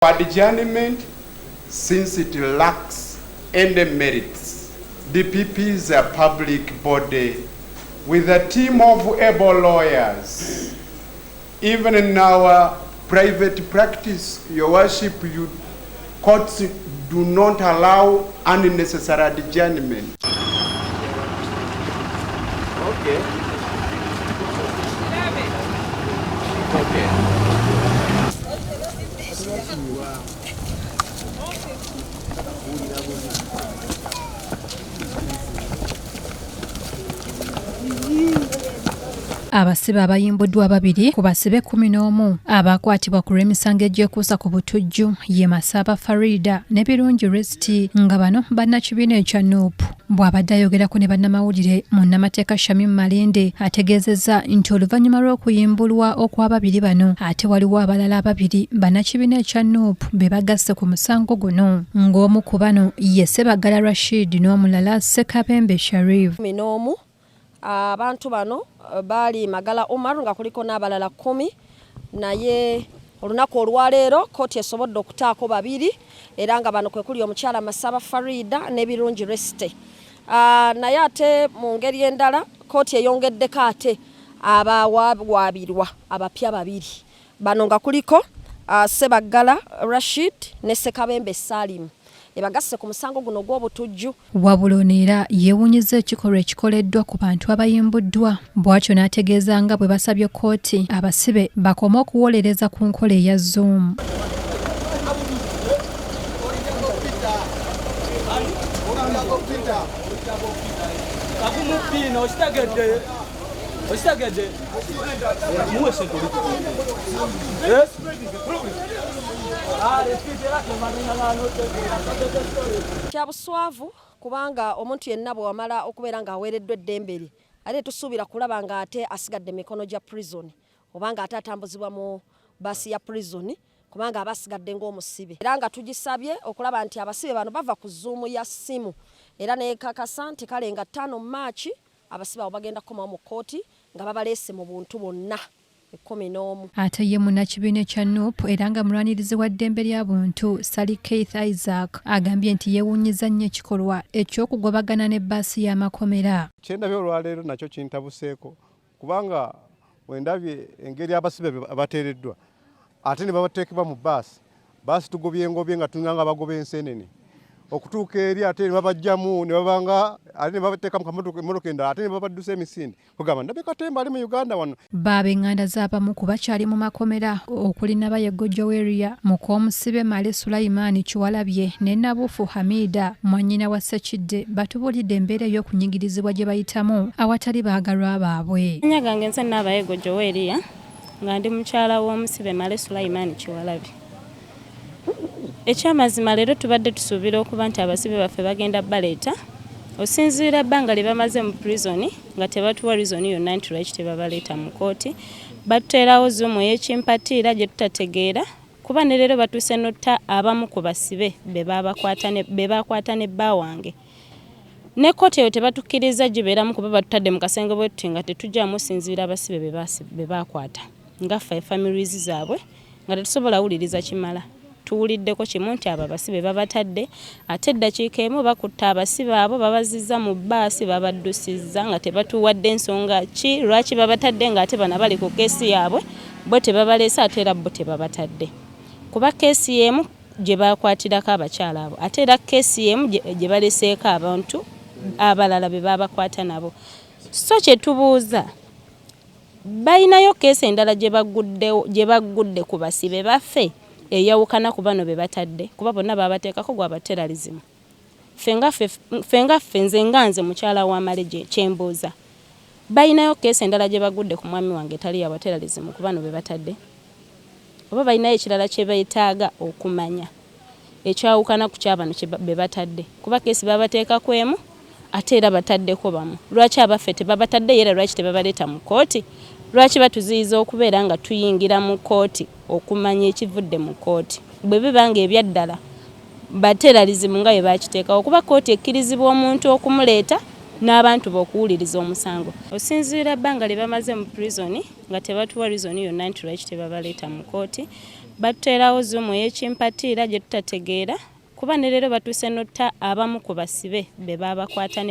Adjournment, since it lacks any merits, DPP is a public body with a team of able lawyers. Even in our private practice, Your Worship, courts do not allow unnecessary adjournment. Okay. Abasibe abayimbuddwa babiri ku basibe 11 abakwatibwa ku lw'emisango egyekuusa ku butujju ye Masaba Farida ne Birungi Resti nga bano bannakibiina ekya Nuupu. Bw'abadde ayogerako ne bannamawulire munnamateeka Shamim Malende ategeezezza nti oluvannyuma lw'okuyimbulwa okw'ababiri bano ate waliwo abalala ababiri bannakibiina ekya Nuupu be bagasse ku musango guno, ng'omu ku bano ye Ssebaggala Rashid n'omulala Ssekabembe Sharif. Abantu bano bali Magala Omar nga kuliko n'abalala 10 naye olunaku olwaleero kkooti esobodde okutaako babiri era nga bano kwe kuli omukyala Masaba Farida ne Birungi Resti. Naye ate mu ngeri endala kkooti eyongeddeko ate abawaabirwa abapya babiri bano nga kuliko Ssebaggala Rashid ne Ssekabembe Salimu ebagasse ku musango guno Ogwobutuju. Wabula era yeewunyizza ekikolwa ekikoleddwa ku bantu abayimbuddwa, bw'atyo n'ategeeza nga bwe basabye kkooti abasibe bakome okuwolereza ku nkola eya Zoom. Kyabuswavu kubanga omuntu yenna bwe wamala okubeera nga aweereddwa eddembe lye ate tusuubira kulaba nga ate asigadde mikono gya prison obanga ate atambuzibwa mu basi ya prison kubanga abasigadde ng'omusibe era nga tugisabye okulaba nti abasibe bano bava ku Zoom ya simu era nekakasa nti kale nga 5 Maachi abasibe abo bagenda kukomawo mu kkooti nga babaleese mu buntu bonna. Ate ye munnakibiina ekya Nuupu era nga mulwanirizi wa ddembe ly'abuntu Sally Keith Isaac agambye nti yeewuunyiza nnyo ekikolwa eky'okugobagana ne bbaasi y'amakomera. Kyendabye olwaleero nakyo kintabuseeko kubanga wendabye engeri abasibe abateereddwa ate ne babateekebwa mu bbaasi tugobye nga tunganga bagoba enseenene okutuuka eri ate ne babajjamu ne babanga ate ne babateeka mu kamotoka endala ate ne babaddusa emisinde kugamba ndabe Katemba ali mu Uganda wano. Babenganda z'abamu ku bakyali mu makomera okuli Nabayeggojo area Mukoomusibe Male Sulaiman Kiwalabye ne Nabuufu Hamida mwannyina wa Ssekidde batubuulidde embeera ey'okunyigirizibwa gye bayitamu awatali baagalwa baabwe. Nyagange nze Nabayeggojo area nga ndi mukyala w'omusibe Male Sulaiman Kiwalabye. Ekyamazima leero tubadde tusuubira okuba nti abasibe baffe bagenda baleeta osinziira ebbanga lye bamaze mu prison nga tebatuwa reason yonna nti lwaki tebabaleeta mu kkooti batuteerawo Zoom ey'ekimpatiira gye tutategeera kuba ne leero batuuse n'otta abamu ku basibe be baakwata ne bba wange ne kkooti eyo tebatukkiriza gibeeramu kuba batutadde mu kasenge bwetuti nga tetujjamu sinziira abasibe be baakwata ngaffe families zaabwe nga tetusobola wuliriza kimala. Tuwuliddeko kimu nti abo abasibe babatadde ate eddakiika emu bakutta abasibe abo babazizza mu bbaasi babaddusizza nga tebatuwadde ensonga ki lwaki babatadde nga ate bana bali ku keesi yaabwe bo tebabaleese ate era bo tebabatadde kuba keesi emu gye bakwatirako abakyala abo ate era keesi emu gye baleseeko abantu abalala be babakwata nabo. So kye tubuuza bayinayo keesi endala gye baggudde ku basibe baffe eyawukana ku bano be batadde kuba bonna babateekako gwa terrorism. Fenga nze nganze mukyala wa Malende kyembuuza bayinayo keesi endala gye bagudde ku mwami wange tali ya terrorism ku bano be batadde oba bayinayo ekirala kye beetaaga okumanya ekyawukana ku kyabano be batadde kuba keesi babateeka ku emu ate era bataddeko bamu lwaki abaffe tebabatadde era lwaki tebabaleeta mu kkooti lwaki batuziyiza okubeera nga tuyingira mu kkooti okumanya ekivudde mu kkooti bwe bibanga ebyaddala baterrorism nga bwe bakiteekawo kuba kkooti ekkirizibwa omuntu okumuleeta n'abantu b'okuwuliriza omusango. Osinziira ebbanga lye bamaze mu prison nga tebatuwa reason yonna nti lwaki tebabaleeta mu kkooti baterawo zumu y'ekimpatiira gye tutategeera kuba ne leero batuuse n'otta abamu ku basibe be bakwata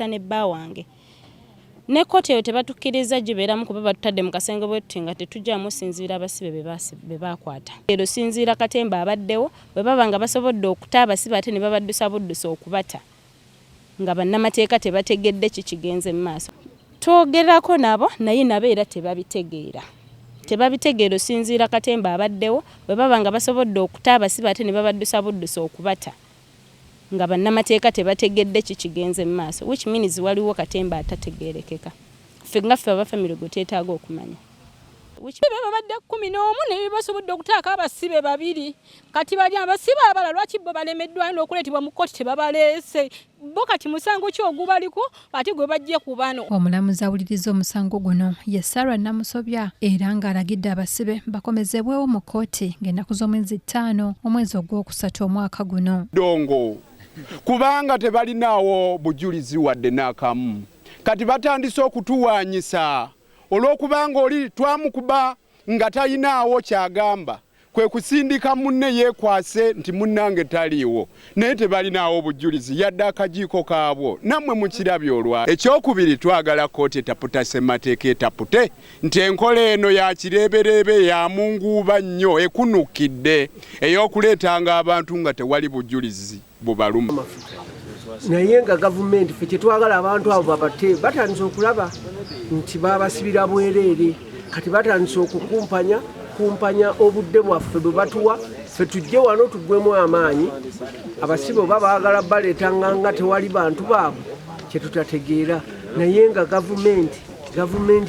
ne bba wange ne kkooti eyo tebatukkiriza gibeeramu kuba batutadde mu kasenge bwetuti nga tetujjamu sinziira abasibe be bakwata. Ero sinziira katemba abaddewo bwe baba nga basobodde okuta abasibe ate ne babaddusa buddusa okubata nga bannamateeka tebategedde kikigenze mu maaso. Twogerako nabo naye nabo era tebabitegeera sinziira katemba abaddewo bwe baba nga basobodde okuta abasibe ate ne babaddusa buddusa okubata nga bannamateeka tebategedde kikigenze mu maaso, which means waliwo katemba atategeerekeka. Ffe nga ffe abafamire gwe teetaaga okumanya. Babadde 11 ne basobodde okutaaka abasibe 2 kati bali abasibe abalala lwaki bo balemeddwa n'okuleetebwa mu kkooti tebabaleese bo kati musango ki ogubaliko ate gwe bajje ku bano. Omulamuzi awuliriza omusango guno ye Sarah Namusobya era ng'alagidde abasibe bakomezebwewo mu kkooti ng'ennaku z'omwezi 5 omwezi ogwokusatu omwaka guno. Dongo kubanga tebalinaawo bujulizi wadde n'akamu kati batandise okutuwaanyisa olw'okubanga oli twamukuba nga talinaawo kyagamba kwe kusindika munne yeekwase nti munnange taliiwo naye tebalinaawo bujulizi yadde akajiiko kaabwo nammwe mukirabye olwa. Ekyokubiri twagala kkooti etaputa ssemateeka etapute nti enkola eno ya kireebereebe ya munguuba nnyo ekunukidde ey'okuleetanga abantu nga tewali bujulizi bubaluma. Naye nga gavumenti ffe kyetwagala abantu abo babate batandise okulaba nti babasibira bwereere kati batandise okukumpanya obudde bwaffe bwe batuwa ffe tujje wano tuggwemu amaanyi abasibe oba baagala baleetanga nga tewali bantu baabwe kyetutategeera naye nga gavumenti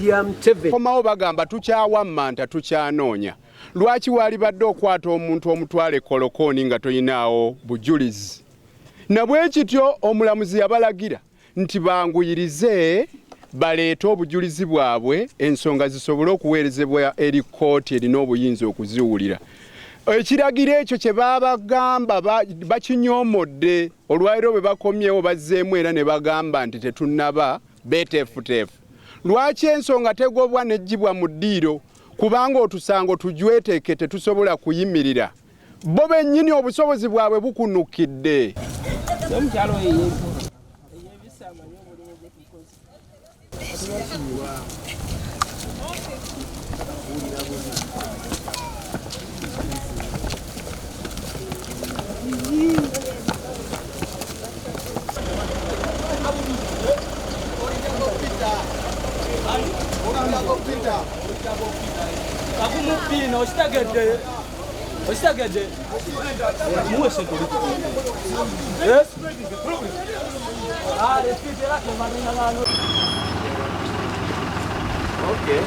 ya Museveni komawo bagamba tukyawamanta tukyanoonya lwaki wali badde okwata omuntu omutwale kolokoni nga toyinaawo bujulizi. Na bwe kityo omulamuzi yabalagira nti banguyirize baleete obujulizi bwabwe ensonga zisobole okuweerezebwa eri kkooti erina obuyinza okuziwulira. Ekiragiro ekyo kye babagamba bakinyoomodde olwaliro bwe bakomyewo bazzeemu era ne bagamba nti tetunnaba beeteefuteefu. Lwaki ensonga tegobwa n'eggyibwa mu ddiiro kubanga otusango tujweteeke tetusobola kuyimirira bo bennyini obusobozi bwabwe bukunukidde. Okay.